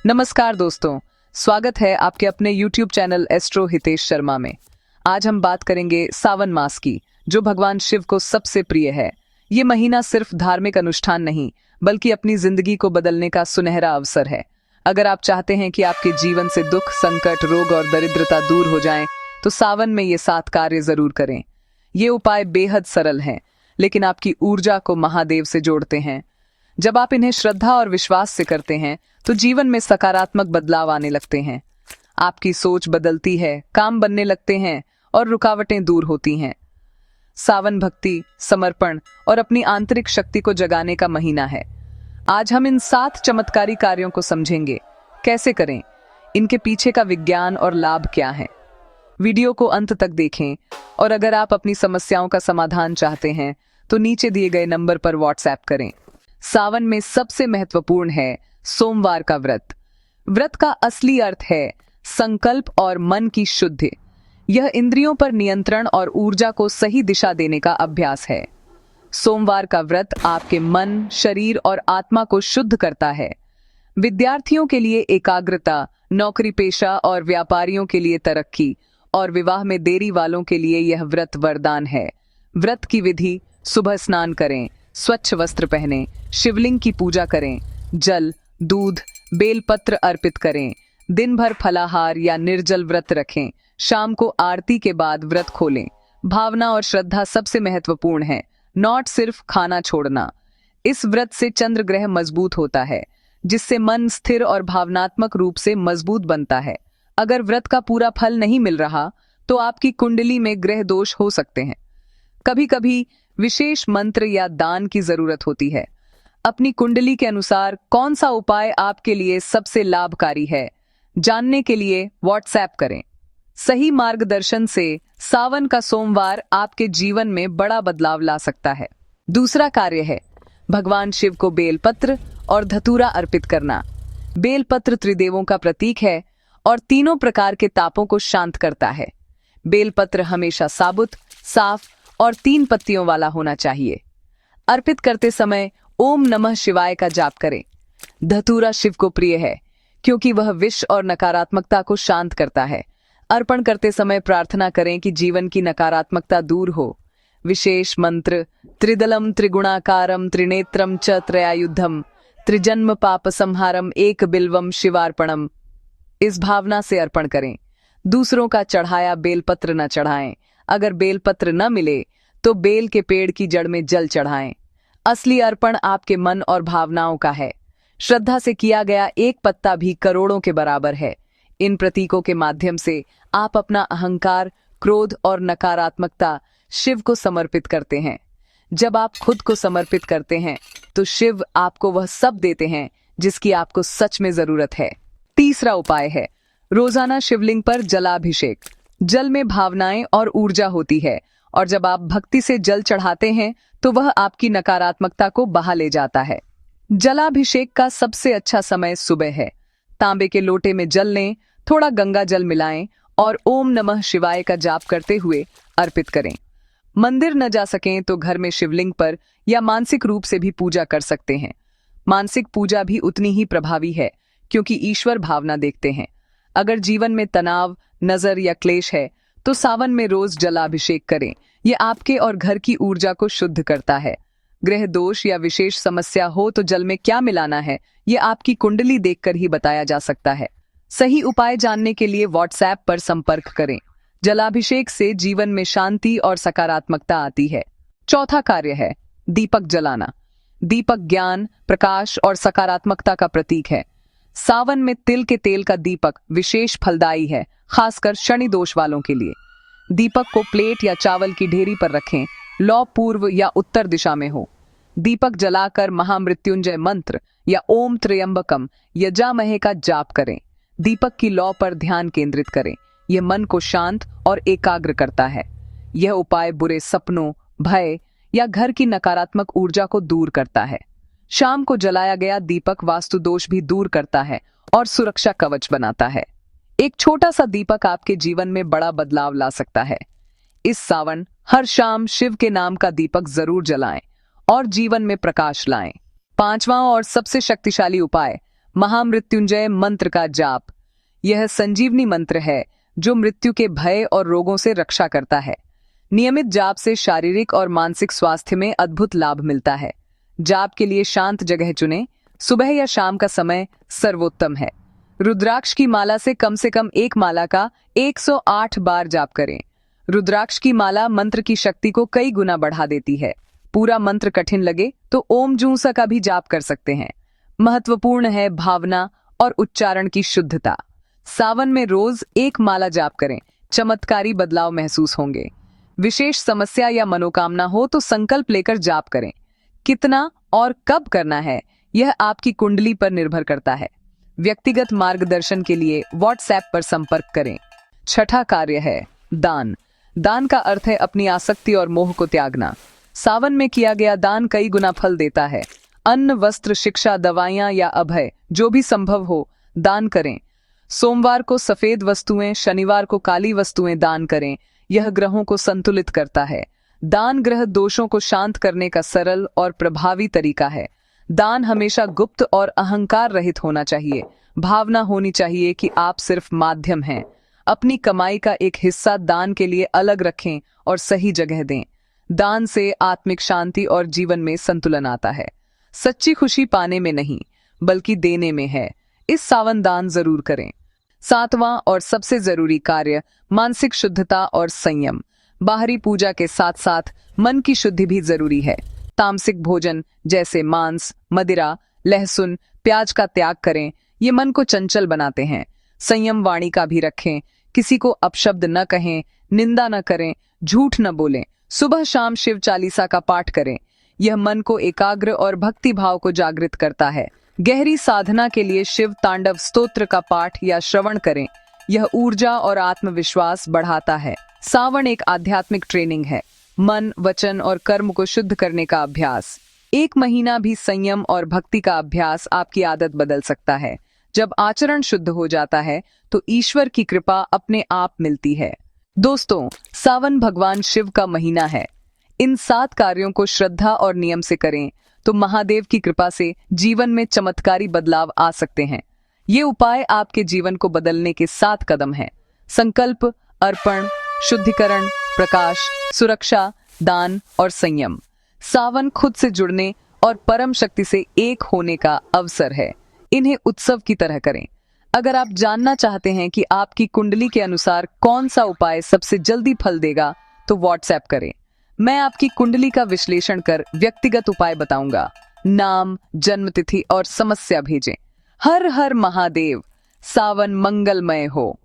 नमस्कार दोस्तों, स्वागत है आपके अपने YouTube channel astro Hitesh Sharma में। आज हम बात करेंगे सावन मास की, जो भगवान शिव को सबसे प्रिय है। ये महीना सिर्फ धार्मिक अनुष्ठान नहीं, बल्कि अपनी जिंदगी को बदलने का सुनहरा अवसर है। अगर आप चाहते हैं कि आपके जीवन से दुख, संकट, रोग और दरिद्रता दूर हो जाएं, तो सावन में ये 7 कार्य जरूर करें। ये उपाय बेहद सरल हैं, लेकिन आपकी ऊर्जा को महादेव से जोड़ते हैं। जब आप इन्हें श्रद्धा और विश्वास से करते हैं, तो जीवन में सकारात्मक बदलाव आने लगते हैं। आपकी सोच बदलती है, काम बनने लगते हैं और रुकावटें दूर होती हैं। सावन भक्ति, समर्पण और अपनी आंतरिक शक्ति को जगाने का महीना है। आज हम इन 7 चमत्कारी कार्यों को समझेंगे। कैसे करें, इनके पीछे का विज्ञान और लाभ क्या है। वीडियो को अंत तक देखें और अगर आप अपनी समस्याओं का समाधान चाहते हैं, तो नीचे दिए गए नंबर पर व्हाट्सएप करें। सावन में सबसे महत्वपूर्ण है सोमवार का व्रत। व्रत का असली अर्थ है संकल्प और मन की शुद्धि। यह इंद्रियों पर नियंत्रण और ऊर्जा को सही दिशा देने का अभ्यास है। सोमवार का व्रत आपके मन, शरीर और आत्मा को शुद्ध करता है। विद्यार्थियों के लिए एकाग्रता, नौकरी पेशा और व्यापारियों के लिए तरक्की, और विवाह में देरी वालों के लिए यह व्रत वरदान है। व्रत की विधि: सुबह स्नान करें, स्वच्छ वस्त्र पहनें, शिवलिंग की पूजा करें, जल, दूध, बेलपत्र अर्पित करें, दिन भर फलाहार या निर्जल व्रत रखें, शाम को आरती के बाद व्रत खोलें। भावना और श्रद्धा सबसे महत्वपूर्ण है, नॉट सिर्फ खाना छोड़ना। इस व्रत से चंद्र ग्रह मजबूत होता है, जिससे मन स्थिर और भावनात्मक रूप से मजबूत बनता है। अगर व्रत का पूरा फल नहीं मिल रहा, तो आपकी कुंडली में ग्रह दोष हो सकते हैं। कभी कभी विशेष मंत्र या दान की जरूरत होती है। अपनी कुंडली के अनुसार कौन सा उपाय आपके लिए सबसे लाभकारी है, जानने के लिए व्हाट्सएप करें। सही मार्गदर्शन से सावन का सोमवार आपके जीवन में बड़ा बदलाव ला सकता है। दूसरा कार्य है भगवान शिव को बेलपत्र और धतूरा अर्पित करना। बेलपत्र त्रिदेवों का प्रतीक है और तीनों प्रकार के तापों को शांत करता है। बेलपत्र हमेशा साबुत, साफ और 3 पत्तियों वाला होना चाहिए। अर्पित करते समय ओम नमः शिवाय का जाप करें। धतूरा शिव को प्रिय है, क्योंकि वह विष और नकारात्मकता को शांत करता है। अर्पण करते समय प्रार्थना करें कि जीवन की नकारात्मकता दूर हो। विशेष मंत्र: त्रिदलम त्रिगुणाकारम त्रिनेत्रम च त्रयायुधम त्रिजन्म पाप संहारम एक बिल्वम शिवार्पणम। इस भावना से अर्पण करें। दूसरों का चढ़ाया बेलपत्र न चढ़ाएं। अगर बेलपत्र न मिले, तो बेल के पेड़ की जड़ में जल चढ़ाएं। असली अर्पण आपके मन और भावनाओं का है। श्रद्धा से किया गया एक पत्ता भी करोड़ों के बराबर है। इन प्रतीकों के माध्यम से आप अपना अहंकार, क्रोध और नकारात्मकता शिव को समर्पित करते हैं। जब आप खुद को समर्पित करते हैं, तो शिव आपको वह सब देते हैं जिसकी आपको सच में जरूरत है। तीसरा उपाय है रोजाना शिवलिंग पर जलाभिषेक। जल में भावनाएं और ऊर्जा होती है, और जब आप भक्ति से जल चढ़ाते हैं, तो वह आपकी नकारात्मकता को बहा ले जाता है। जलाभिषेक का सबसे अच्छा समय सुबह है। तांबे के लोटे में जल लें, थोड़ा गंगा जल मिलाएं और ओम नमः शिवाय का जाप करते हुए अर्पित करें। मंदिर न जा सकें तो घर में शिवलिंग पर या मानसिक रूप से भी पूजा कर सकते हैं। मानसिक पूजा भी उतनी ही प्रभावी है, क्योंकि ईश्वर भावना देखते हैं। अगर जीवन में तनाव, नजर या क्लेश है, तो सावन में रोज जलाभिषेक करें। यह आपके और घर की ऊर्जा को शुद्ध करता है। ग्रह दोष या विशेष समस्या हो तो जल में क्या मिलाना है, यह आपकी कुंडली देखकर ही बताया जा सकता है। सही उपाय जानने के लिए व्हाट्सएप पर संपर्क करें। जलाभिषेक से जीवन में शांति और सकारात्मकता आती है। चौथा कार्य है दीपक जलाना। दीपक ज्ञान, प्रकाश और सकारात्मकता का प्रतीक है। सावन में तिल के तेल का दीपक विशेष फलदायी है, खासकर शनि दोष वालों के लिए। दीपक को प्लेट या चावल की ढेरी पर रखें, लौ पूर्व या उत्तर दिशा में हो। दीपक जलाकर महामृत्युंजय मंत्र या ओम त्र्यंबकम यजामहे का जाप करें। दीपक की लौ पर ध्यान केंद्रित करें। यह मन को शांत और एकाग्र करता है। यह उपाय बुरे सपनों, भय या घर की नकारात्मक ऊर्जा को दूर करता है। शाम को जलाया गया दीपक वास्तु दोष भी दूर करता है और सुरक्षा कवच बनाता है। एक छोटा सा दीपक आपके जीवन में बड़ा बदलाव ला सकता है। इस सावन हर शाम शिव के नाम का दीपक जरूर जलाएं और जीवन में प्रकाश लाएं। 5वां और सबसे शक्तिशाली उपाय महामृत्युंजय मंत्र का जाप। यह संजीवनी मंत्र है जो मृत्यु के भय और रोगों से रक्षा करता है। नियमित जाप से शारीरिक और मानसिक स्वास्थ्य में अद्भुत लाभ मिलता है। जाप के लिए शांत जगह चुनें। सुबह या शाम का समय सर्वोत्तम है। रुद्राक्ष की माला से कम एक माला का 108 बार जाप करें। रुद्राक्ष की माला मंत्र की शक्ति को कई गुना बढ़ा देती है। पूरा मंत्र कठिन लगे तो ओम जूसा का भी जाप कर सकते हैं। महत्वपूर्ण है भावना और उच्चारण की शुद्धता। सावन में रोज एक माला जाप करें, चमत्कारी बदलाव महसूस होंगे। विशेष समस्या या मनोकामना हो तो संकल्प लेकर जाप करें। कितना और कब करना है यह आपकी कुंडली पर निर्भर करता है। व्यक्तिगत मार्गदर्शन के लिए व्हाट्सएप पर संपर्क करें। छठा कार्य है दान। दान का अर्थ है अपनी आसक्ति और मोह को त्यागना। सावन में किया गया दान कई गुना फल देता है। अन्न, वस्त्र, शिक्षा, दवाइयां या अभय, जो भी संभव हो दान करें। सोमवार को सफेद वस्तुएं, शनिवार को काली वस्तुएं दान करें। यह ग्रहों को संतुलित करता है। दान ग्रह दोषों को शांत करने का सरल और प्रभावी तरीका है। दान हमेशा गुप्त और अहंकार रहित होना चाहिए। भावना होनी चाहिए कि आप सिर्फ माध्यम हैं। अपनी कमाई का एक हिस्सा दान के लिए अलग रखें और सही जगह दें। दान से आत्मिक शांति और जीवन में संतुलन आता है। सच्ची खुशी पाने में नहीं बल्कि देने में है। इस सावन दान जरूर करें। सातवां और सबसे जरूरी कार्य मानसिक शुद्धता और संयम। बाहरी पूजा के साथ साथ मन की शुद्धि भी जरूरी है। तामसिक भोजन जैसे मांस, मदिरा, लहसुन, प्याज का त्याग करें। ये मन को चंचल बनाते हैं। संयम वाणी का भी रखें। किसी को अपशब्द न कहें, निंदा न करें, झूठ न बोलें। सुबह शाम शिव चालीसा का पाठ करें। यह मन को एकाग्र और भक्ति भाव को जागृत करता है। गहरी साधना के लिए शिव तांडव स्तोत्र का पाठ या श्रवण करें। यह ऊर्जा और आत्मविश्वास बढ़ाता है। सावन एक आध्यात्मिक ट्रेनिंग है। मन, वचन और कर्म को शुद्ध करने का अभ्यास। एक महीना भी संयम और भक्ति का अभ्यास आपकी आदत बदल सकता है। जब आचरण शुद्ध हो जाता है तो ईश्वर की कृपा अपने आप मिलती है। दोस्तों, सावन भगवान शिव का महीना है। इन 7 कार्यों को श्रद्धा और नियम से करें तो महादेव की कृपा से जीवन में चमत्कारी बदलाव आ सकते हैं। ये उपाय आपके जीवन को बदलने के 7 कदम हैं। संकल्प, अर्पण, शुद्धिकरण, प्रकाश, सुरक्षा, दान और संयम। सावन खुद से जुड़ने और परम शक्ति से एक होने का अवसर है। इन्हें उत्सव की तरह करें। अगर आप जानना चाहते हैं कि आपकी कुंडली के अनुसार कौन सा उपाय सबसे जल्दी फल देगा तो व्हाट्सएप करें। मैं आपकी कुंडली का विश्लेषण कर व्यक्तिगत उपाय बताऊंगा। नाम, जन्मतिथि और समस्या भेजें। हर हर महादेव। सावन मंगलमय हो।